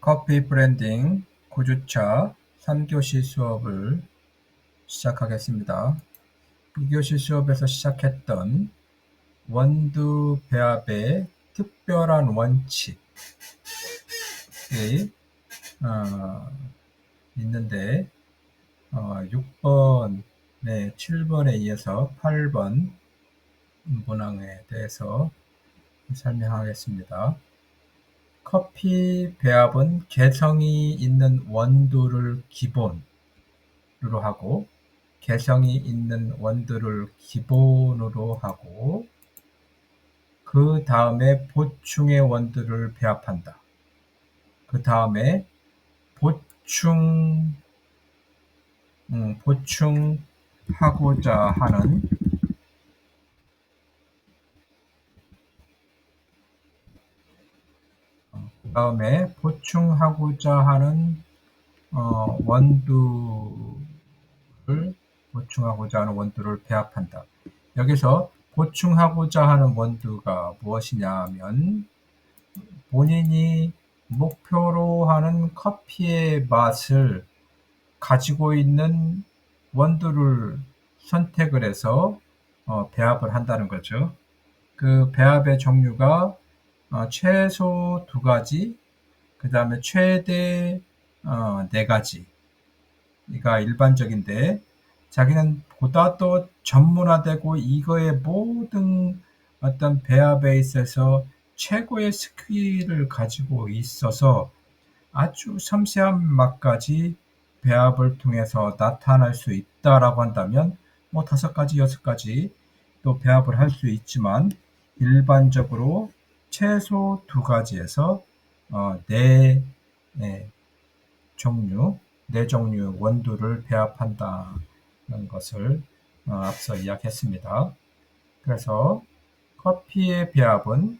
커피 브랜딩 9주차 3교시 수업을 시작하겠습니다. 2교시 수업에서 시작했던 원두 배합의 특별한 원칙이 있는데 6번에 7번에 이어서 8번 문항에 대해서 설명하겠습니다. 커피 배합은 개성이 있는 원두를 기본으로 하고 개성이 있는 원두를 기본으로 하고 그 다음에 보충의 원두를 배합한다. 그 다음에 보충하고자 하는 원두를 배합한다. 여기서 보충하고자 하는 원두가 무엇이냐 하면 본인이 목표로 하는 커피의 맛을 가지고 있는 원두를 선택을 해서 배합을 한다는 거죠. 그 배합의 종류가 최소 2가지, 그 다음에 최대 4가지가 일반적인데 자기는 보다 더 전문화되고 이거의 모든 어떤 배합에 있어서 최고의 스킬을 가지고 있어서 아주 섬세한 맛까지 배합을 통해서 나타날 수 있다라고 한다면 5가지, 6가지 또 배합을 할 수 있지만 일반적으로 최소 2가지에서 4종류 원두를 배합한다는 것을 앞서 이야기했습니다. 그래서 커피의 배합은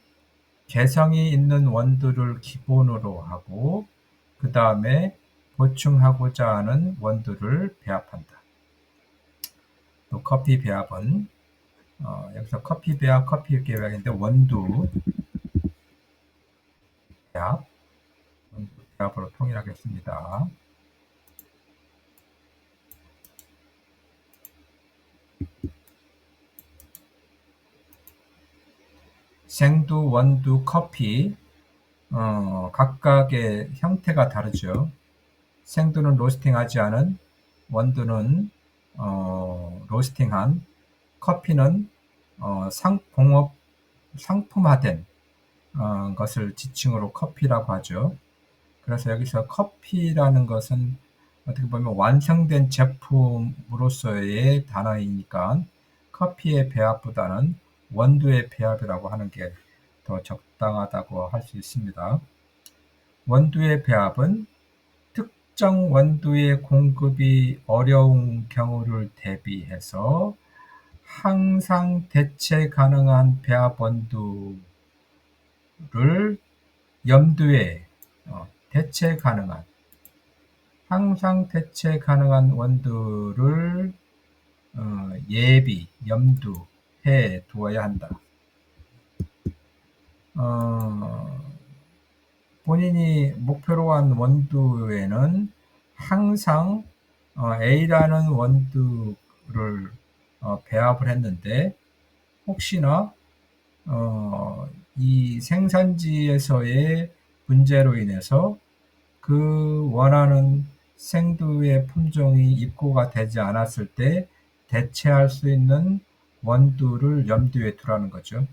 개성이 있는 원두를 기본으로 하고 그 다음에 보충하고자 하는 원두를 배합한다. 또 커피 배합은 여기서 커피 배합인데 원두 배합으로 통일하겠습니다. 생두, 원두, 커피 각각의 형태가 다르죠. 생두는 로스팅하지 않은, 원두는 로스팅한, 커피는 상품화된 것을 지칭으로 커피라고 하죠. 그래서 여기서 커피라는 것은 어떻게 보면 완성된 제품으로서의 단어이니까 커피의 배합보다는 원두의 배합이라고 하는 게 더 적당하다고 할 수 있습니다. 원두의 배합은 특정 원두의 공급이 어려운 경우를 대비해서 항상 대체 가능한 배합 원두를 염두에 항상 대체 가능한 원두를 염두해 두어야 한다. 본인이 목표로 한 원두에는 항상 A라는 원두를 배합을 했는데 혹시나 이 생산지에서의 문제로 인해서 그 원하는 생두의 품종이 입고가 되지 않았을 때 대체할 수 있는 원두를 염두에 두라는 거죠.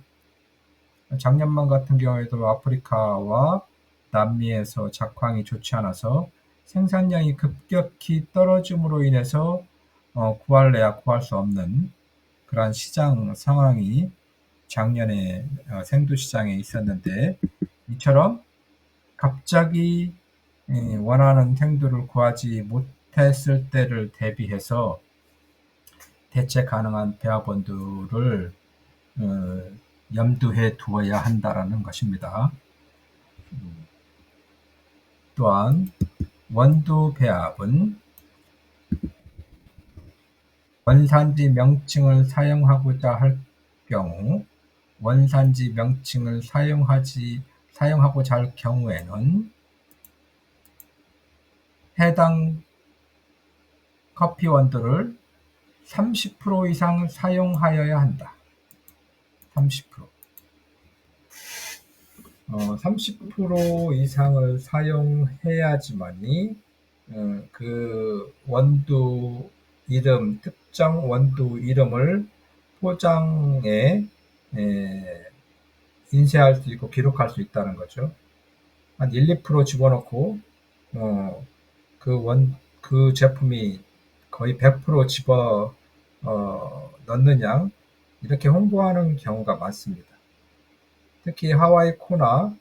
작년만 같은 경우에도 아프리카와 남미에서 작황이 좋지 않아서 생산량이 급격히 떨어짐으로 인해서 구할래야 구할 수 없는 그러한 시장 상황이 작년에 생두 시장에 있었는데 이처럼 갑자기 원하는 생두를 구하지 못했을 때를 대비해서 대체 가능한 배합 원두를 염두해 두어야 한다라는 것입니다. 또한 원두 배합은 원산지 명칭을 사용하고자 할 경우 원산지 명칭을 사용하고자 할 경우에는 해당 커피 원두를 30% 이상 사용하여야 한다. 30%. 30% 이상을 사용해야지만이 그 원두 이름, 특정 원두 이름을 포장에 인쇄할 수 있고 기록할 수 있다는 거죠. 한 1, 2% 집어넣고 그 제품이 거의 100% 집어 넣는 양 이렇게 홍보하는 경우가 많습니다. 특히 하와이 코나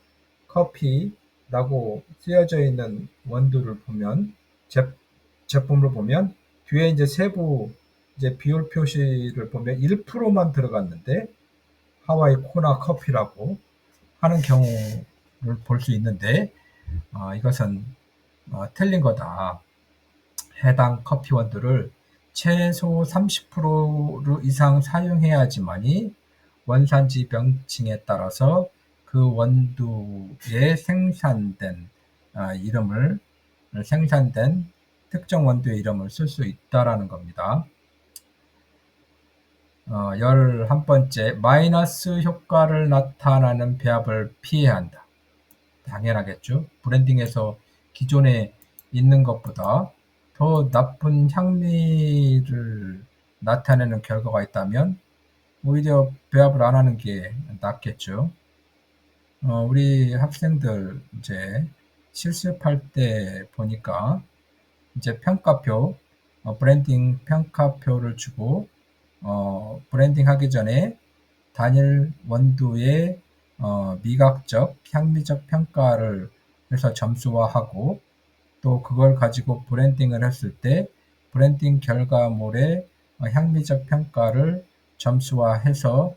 커피라고 쓰여져 있는 원두를 보면 제품을 보면 뒤에 이제 세부 이제 비율 표시를 보면 1%만 들어갔는데 하와이 코나 커피라고 하는 경우를 볼 수 있는데 이것은 틀린 거다. 해당 커피 원두를 최소 30% 이상 사용해야지만이 원산지 명칭에 따라서 그 원두에 생산된 생산된 특정 원두의 이름을 쓸 수 있다라는 겁니다. 11번째, 마이너스 효과를 나타나는 배합을 피해야 한다. 당연하겠죠. 브랜딩에서 기존에 있는 것보다 더 나쁜 향미를 나타내는 결과가 있다면 오히려 배합을 안 하는 게 낫겠죠. 우리 학생들 이제 실습할 때 보니까 이제 평가표, 브랜딩 평가표를 주고 브랜딩 하기 전에 단일 원두의 미각적, 향미적 평가를 해서 점수화하고 또 그걸 가지고 브랜딩을 했을 때 브랜딩 결과물의 향미적 평가를 점수화해서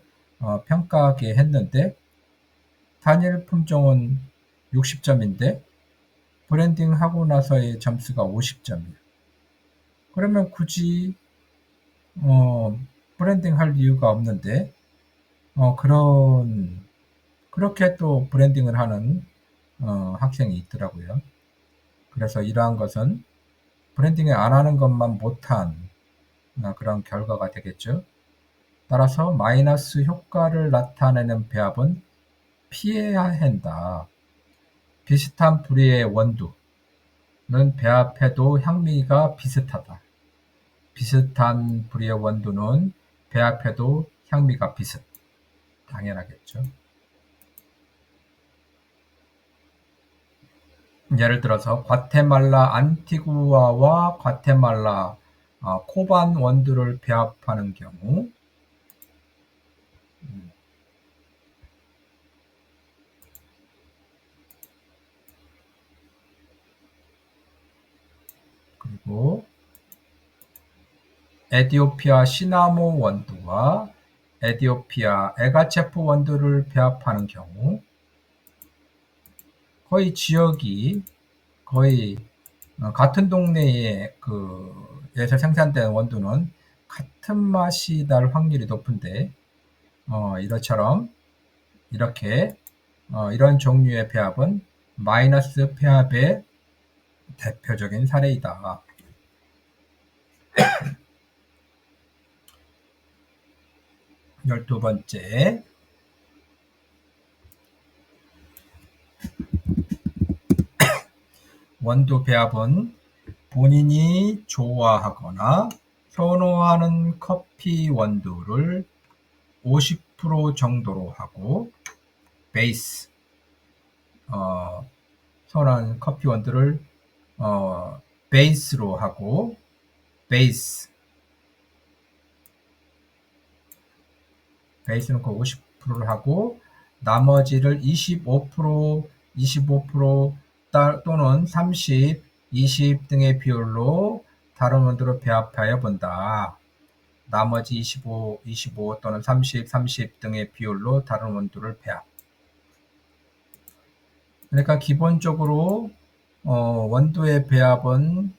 평가하게 했는데 단일 품종은 60점인데 브랜딩 하고 나서의 점수가 50점이에요. 그러면 굳이 브랜딩 할 이유가 없는데 그렇게 또 브랜딩을 하는 학생이 있더라고요. 그래서 이러한 것은 브랜딩을 안 하는 것만 못한 그런 결과가 되겠죠. 따라서 마이너스 효과를 나타내는 배합은 피해야 한다. 비슷한 부류의 원두는 배합해도 향미가 비슷하다. 비슷한 부류의 원두는 배합해도 향미가 비슷. 당연하겠죠. 예를 들어서 과테말라 안티구아와 과테말라 코반 원두를 배합하는 경우 그리고 에티오피아 시나모 원두와 에티오피아 에가체프 원두를 배합하는 경우 거의 지역이 거의 같은 동네에 에서 생산된 원두는 같은 맛이 날 확률이 높은데 이렇게 이런 종류의 배합은 마이너스 배합의 대표적인 사례이다. 12번째, 원두 배합은 본인이 좋아하거나 선호하는 커피 원두를 50% 정도로 하고 베이스, 선호하는 커피 원두를 베이스로 하고 베이스는 그 50%를 하고 나머지를 25% 또는 30, 20 등의 비율로 다른 원두로 배합하여 본다. 나머지 25 또는 30 등의 비율로 다른 원두를 배합. 그러니까 기본적으로 원두의 배합은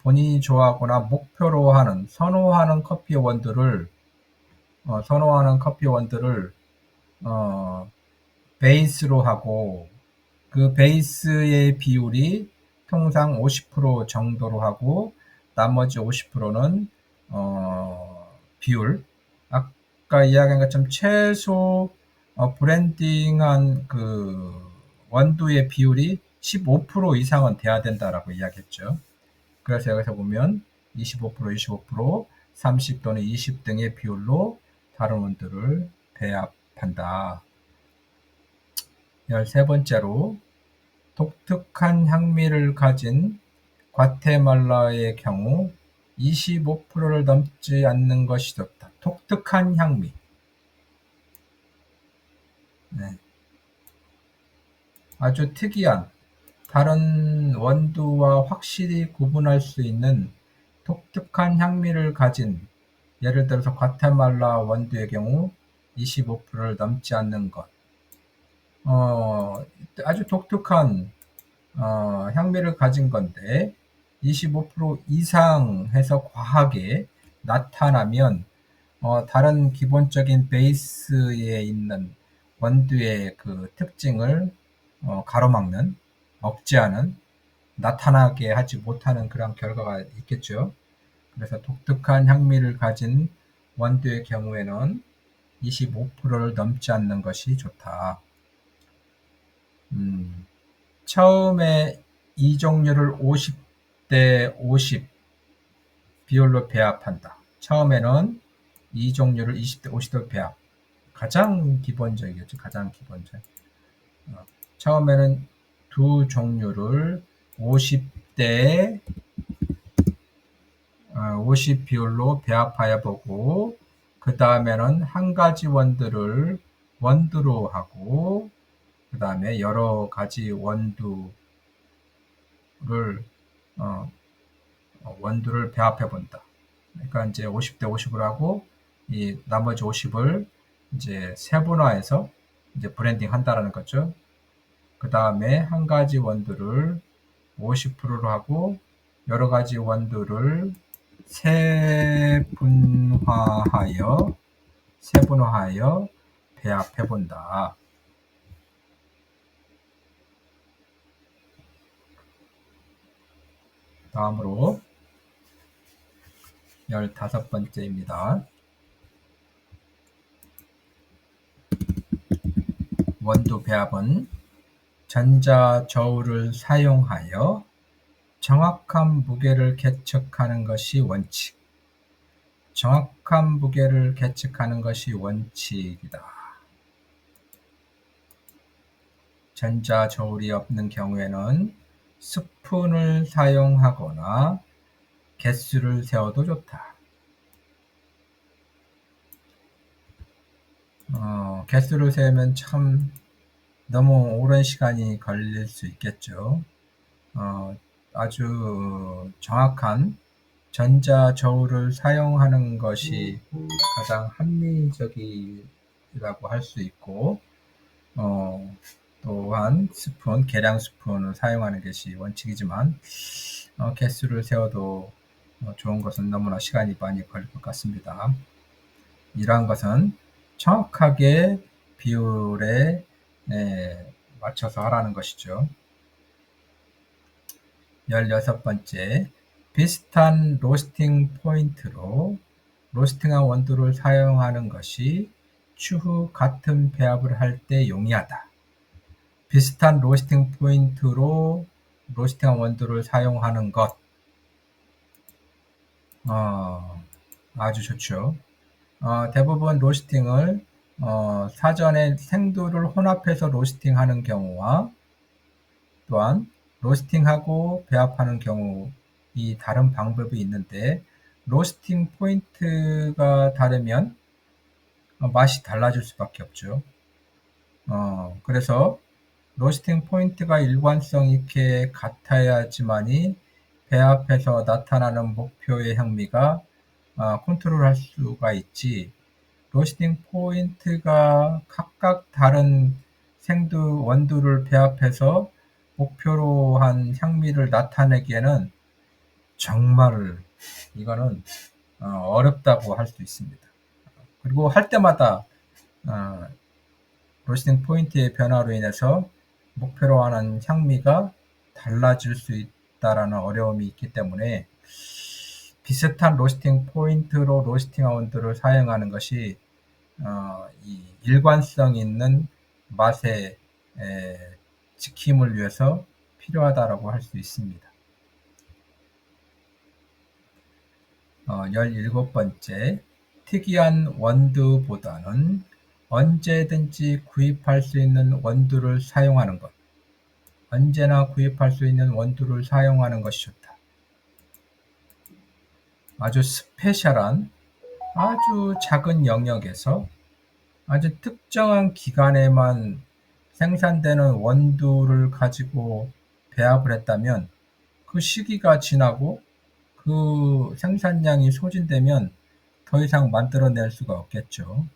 본인이 좋아하거나 목표로 하는 선호하는 커피 원두를 베이스로 하고 그 베이스의 비율이 통상 50% 정도로 하고 나머지 50%는 비율. 아까 이야기한 것처럼 최소 브랜딩한 그 원두의 비율이 15% 이상은 돼야 된다라고 이야기했죠. 그래서 여기서 보면 25%, 25%, 30 또는 20 등의 비율로 다른 원두를 배합한다. 13번째로 독특한 향미를 가진 과테말라의 경우 25%를 넘지 않는 것이 좋다. 독특한 향미. 네. 아주 특이한 다른 원두와 확실히 구분할 수 있는 독특한 향미를 가진, 예를 들어서 과테말라 원두의 경우 25%를 넘지 않는 것. 아주 독특한 향미를 가진 건데 25% 이상 해서 과하게 나타나면 다른 기본적인 베이스에 있는 원두의 그 특징을 가로막는, 억제하는, 나타나게 하지 못하는 그런 결과가 있겠죠. 그래서 독특한 향미를 가진 원두의 경우에는 25%를 넘지 않는 것이 좋다. 처음에 이 종류를 50대 50 비율로 배합한다. 처음에는 이 종류를 20대 50대 배합. 가장 기본적이겠죠. 가장 기본적. 처음에는 두 종류를 50대 50 비율로 배합하여 보고 그 다음에는 한 가지 원두를 원두로 하고 그 다음에 여러 가지 원두를 원두를 배합해 본다. 그러니까 이제 50대 50을 하고 이 나머지 50을 이제 세분화해서 이제 브랜딩 한다라는 거죠. 그 다음에 한 가지 원두를 50%로 하고 여러 가지 원두를 세분화하여 배합해 본다. 다음으로 15번째입니다. 원두 배합은 전자저울을 사용하여 정확한 무게를 계측하는 것이 원칙. 정확한 무게를 계측하는 것이 원칙이다. 전자저울이 없는 경우에는 스푼을 사용하거나 개수를 세어도 좋다. 개수를 세우면 참 너무 오랜 시간이 걸릴 수 있겠죠. 아주 정확한 전자저울을 사용하는 것이 가장 합리적이라고 할 수 있고, 또한 계량 스푼을 사용하는 것이 원칙이지만, 개수를 세워도 좋은 것은 너무나 시간이 많이 걸릴 것 같습니다. 이러한 것은 정확하게 비율에 맞춰서 하라는 것이죠. 16번째, 비슷한 로스팅 포인트로 로스팅한 원두를 사용하는 것이 추후 같은 배합을 할 때 용이하다. 비슷한 로스팅 포인트로 로스팅한 원두를 사용하는 것 아주 좋죠. 대부분 로스팅을 사전에 생두를 혼합해서 로스팅하는 경우와 또한 로스팅하고 배합하는 경우 이 다른 방법이 있는데 로스팅 포인트가 다르면 맛이 달라질 수밖에 없죠. 그래서 로스팅 포인트가 일관성 있게 같아야지만이 배합해서 나타나는 목표의 향미가 컨트롤할 수가 있지. 로스팅 포인트가 각각 다른 생두 원두를 배합해서 목표로 한 향미를 나타내기에는 정말 이거는 어렵다고 할 수 있습니다. 그리고 할 때마다 로스팅 포인트의 변화로 인해서 목표로 하는 향미가 달라질 수 있다라는 어려움이 있기 때문에 비슷한 로스팅 포인트로 로스팅한 원두를 사용하는 것이 이 일관성 있는 맛의 지킴을 위해서 필요하다라고 할 수 있습니다. 17번째, 특이한 원두보다는 언제든지 구입할 수 있는 원두를 사용하는 것. 언제나 구입할 수 있는 원두를 사용하는 것이 좋다. 아주 스페셜한, 아주 작은 영역에서 아주 특정한 기간에만 생산되는 원두를 가지고 배합을 했다면 그 시기가 지나고 그 생산량이 소진되면 더 이상 만들어낼 수가 없겠죠.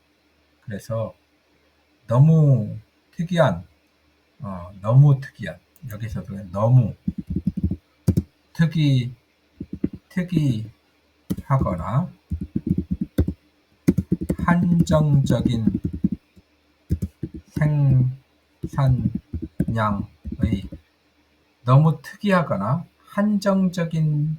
그래서 너무 특이한, 여기서도 너무 특이하거나 한정적인 생산량의 너무 특이하거나 한정적인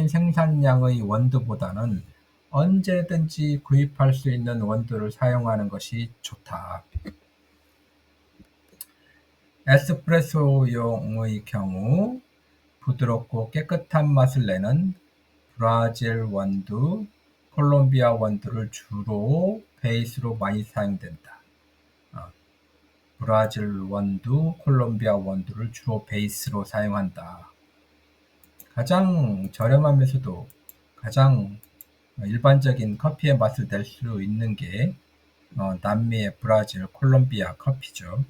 생산량의 원두보다는 언제든지 구입할 수 있는 원두를 사용하는 것이 좋다. 에스프레소용의 경우 부드럽고 깨끗한 맛을 내는 브라질 원두, 콜롬비아 원두를 주로 베이스로 많이 사용된다. 브라질 원두, 콜롬비아 원두를 주로 베이스로 사용한다. 가장 저렴하면서도 가장 일반적인 커피의 맛을 낼 수 있는 게 남미의 브라질, 콜롬비아 커피죠.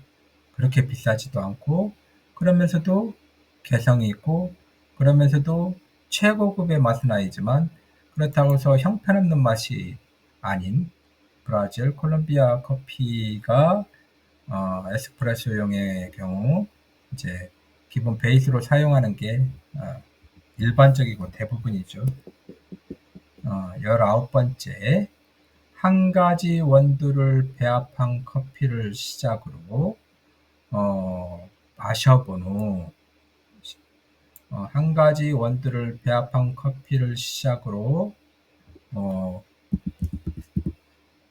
그렇게 비싸지도 않고 그러면서도 개성이 있고 그러면서도 최고급의 맛은 아니지만 그렇다고 해서 형편없는 맛이 아닌 브라질, 콜롬비아 커피가 에스프레소용의 경우 이제 기본 베이스로 사용하는 게 일반적이고 대부분이죠. 19번째, 한 가지 원두를 배합한 커피를 시작으로 마셔본 후 한 가지 원두를 배합한 커피를 시작으로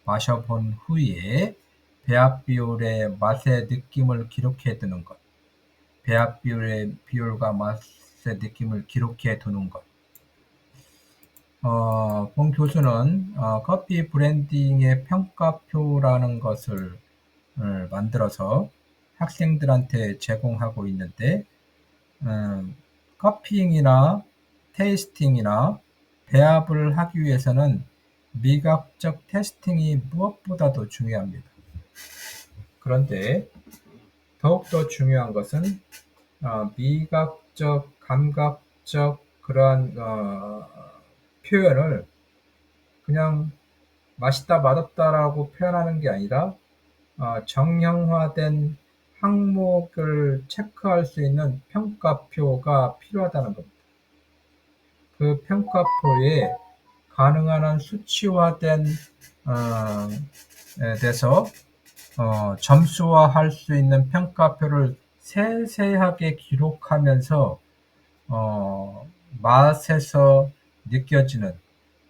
마셔본 후에 배합 비율의 맛의 느낌을 기록해 두는 것. 배합 비율과 맛의 느낌을 기록해 두는 것. 본 교수는 커피 브랜딩의 평가표라는 것을 만들어서 학생들한테 제공하고 있는데 커피잉이나 테이스팅이나 배합을 하기 위해서는 미각적 테스팅이 무엇보다도 중요합니다. 그런데 더욱더 중요한 것은 미각적, 감각적 그러한 표현을 그냥 맛있다, 맛없다라고 표현하는 게 아니라 정형화된 항목을 체크할 수 있는 평가표가 필요하다는 겁니다. 그 평가표에 가능한 한 수치화된 돼서 점수화할 수 있는 평가표를 세세하게 기록하면서 맛에서 느껴지는,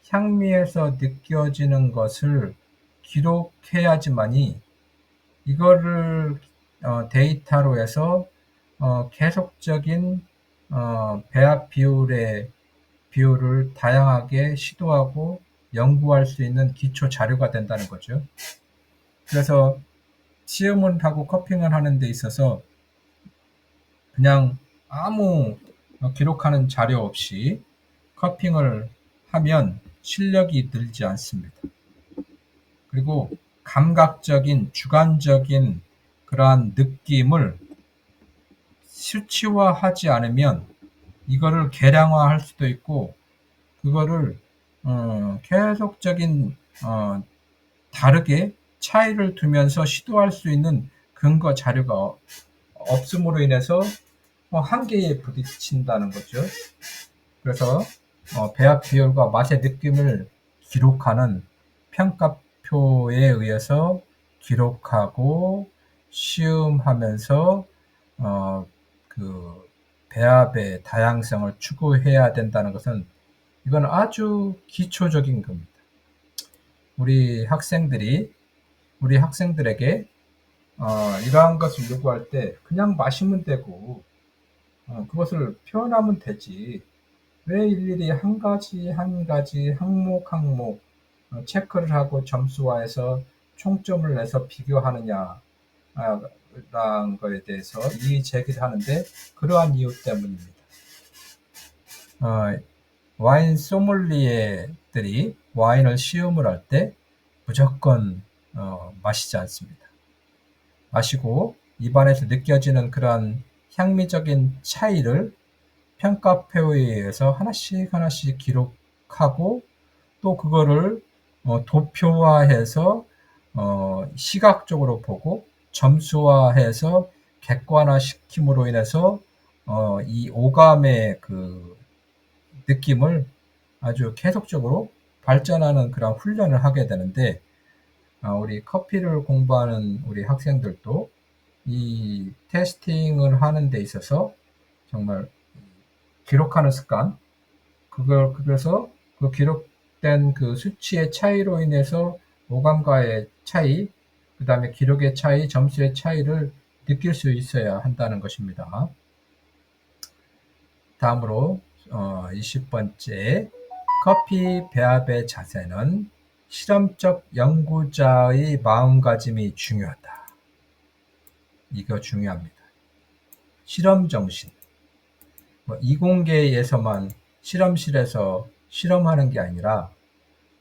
향미에서 느껴지는 것을 기록해야지만이 이거를 데이터로 해서 계속적인 배합 비율을 다양하게 시도하고 연구할 수 있는 기초 자료가 된다는 거죠. 그래서 시음을 하고 커핑을 하는 데 있어서 그냥 아무 기록하는 자료 없이 커핑을 하면 실력이 늘지 않습니다. 그리고 감각적인, 주관적인 그러한 느낌을 수치화하지 않으면 이거를 계량화할 수도 있고 그거를 계속적인 다르게 차이를 두면서 시도할 수 있는 근거 자료가 없음으로 인해서 한계에 부딪힌다는 거죠. 그래서 배합 비율과 맛의 느낌을 기록하는 평가표에 의해서 기록하고 시음하면서 그 배합의 다양성을 추구해야 된다는 것은 이건 아주 기초적인 겁니다. 우리 학생들에게 이러한 것을 요구할 때 그냥 마시면 되고 그것을 표현하면 되지. 왜 일일이 한 가지 한 가지 항목 체크를 하고 점수화해서 총점을 내서 비교하느냐 라는 거에 대해서 이의 제기를 하는데 그러한 이유 때문입니다. 와인 소믈리에들이 와인을 시음을 할 때 무조건 마시지 않습니다. 마시고 입안에서 느껴지는 그러한 향미적인 차이를 평가표에 의해서 하나씩 기록하고 또 그거를 도표화해서 시각적으로 보고 점수화해서 객관화시킴으로 인해서 이 오감의 그 느낌을 아주 계속적으로 발전하는 그런 훈련을 하게 되는데 우리 커피를 공부하는 우리 학생들도 이 테스팅을 하는 데 있어서 정말 기록하는 습관, 그래서 그 기록된 그 수치의 차이로 인해서 오감과의 차이, 그 다음에 기록의 차이, 점수의 차이를 느낄 수 있어야 한다는 것입니다. 다음으로 20번째 커피 배합의 자세는 실험적 연구자의 마음가짐이 중요하다. 이거 중요합니다. 실험 정신. 이공계에서만 실험실에서 실험하는 게 아니라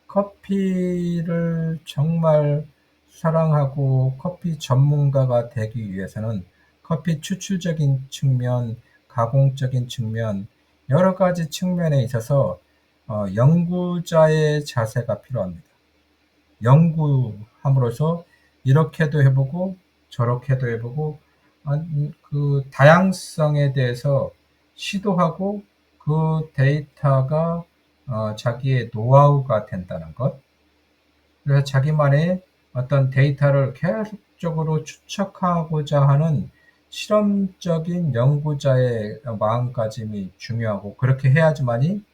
커피를 정말 사랑하고 커피 전문가가 되기 위해서는 커피 추출적인 측면, 가공적인 측면, 여러 가지 측면에 있어서 연구자의 자세가 필요합니다. 연구함으로써 이렇게도 해보고 저렇게도 해보고 그 다양성에 대해서 시도하고 그 데이터가 자기의 노하우가 된다는 것. 그래서 자기만의 어떤 데이터를 계속적으로 추적하고자 하는 실험적인 연구자의 마음가짐이 중요하고 그렇게 해야지만이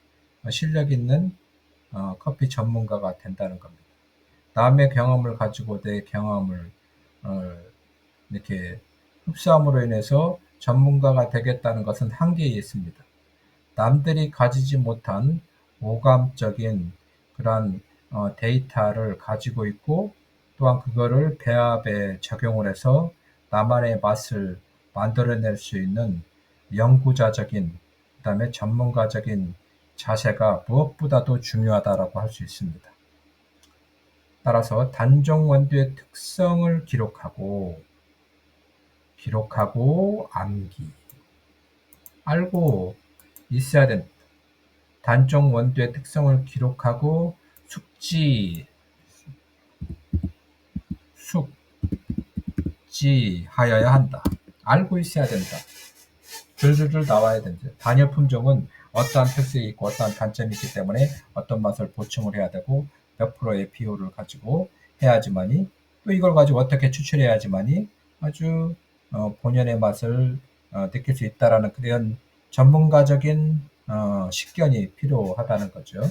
실력 있는 커피 전문가가 된다는 겁니다. 남의 경험을 가지고 내 경험을 이렇게 흡수함으로 인해서 전문가가 되겠다는 것은 한계에 있습니다. 남들이 가지지 못한 오감적인 그런 데이터를 가지고 있고 또한 그거를 배합에 적용을 해서 나만의 맛을 만들어낼 수 있는 연구자적인 그다음에 전문가적인 자세가 무엇보다도 중요하다라고 할 수 있습니다. 따라서 단종 원두의 특성을 기록하고 암기 알고 있어야 됩니다. 단종 원두의 특성을 기록하고 숙지하여야 한다. 알고 있어야 된다. 줄줄줄 나와야 된다. 단일 품종은 어떠한 특색이 있고 어떠한 단점이 있기 때문에 어떤 맛을 보충을 해야 되고 몇 프로의 비율을 가지고 해야지만이 또 이걸 가지고 어떻게 추출해야지만이 아주 본연의 맛을 느낄 수 있다라는 그런 전문가적인 식견이 필요하다는 거죠.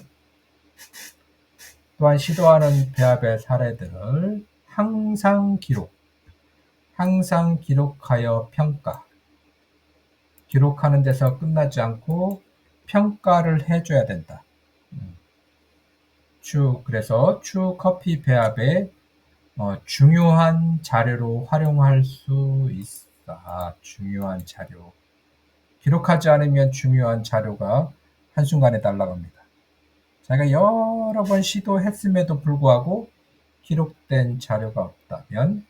또한 시도하는 배합의 사례들을 항상 기록하여 평가. 기록하는 데서 끝나지 않고 평가를 해줘야 된다. 그래서 추 커피 배합의 중요한 자료로 활용할 수 있다. 중요한 자료. 기록하지 않으면 중요한 자료가 한순간에 날아갑니다. 자기가 여러 번 시도했음에도 불구하고 기록된 자료가 없다면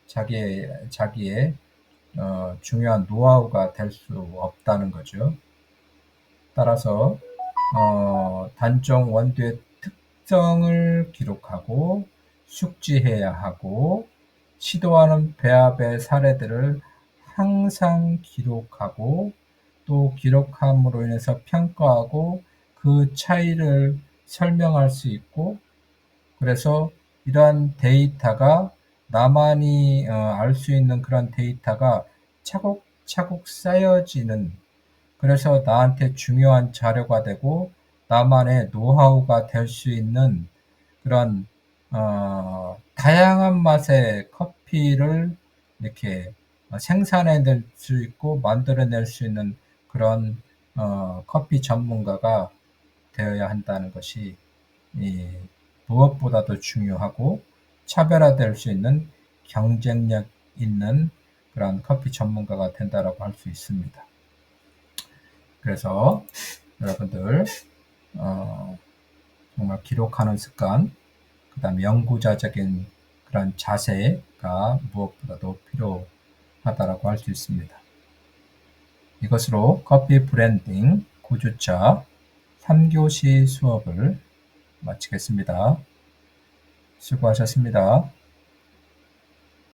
자기의 중요한 노하우가 될 수 없다는 거죠. 따라서 단종 원두의 특성을 기록하고 숙지해야 하고 시도하는 배합의 사례들을 항상 기록하고 또 기록함으로 인해서 평가하고 그 차이를 설명할 수 있고 그래서 이러한 데이터가 나만이 알 수 있는 그런 데이터가 차곡차곡 쌓여지는, 그래서 나한테 중요한 자료가 되고 나만의 노하우가 될 수 있는 그런 다양한 맛의 커피를 이렇게 생산해낼 수 있고 만들어낼 수 있는 그런 커피 전문가가 되어야 한다는 것이 무엇보다도 중요하고 차별화될 수 있는 경쟁력 있는 그런 커피 전문가가 된다라고 할 수 있습니다. 그래서 여러분들 정말 기록하는 습관, 그 다음에 연구자적인 그런 자세가 무엇보다도 필요하다라고 할 수 있습니다. 이것으로 커피 브랜딩 9주차 3교시 수업을 마치겠습니다. 수고하셨습니다.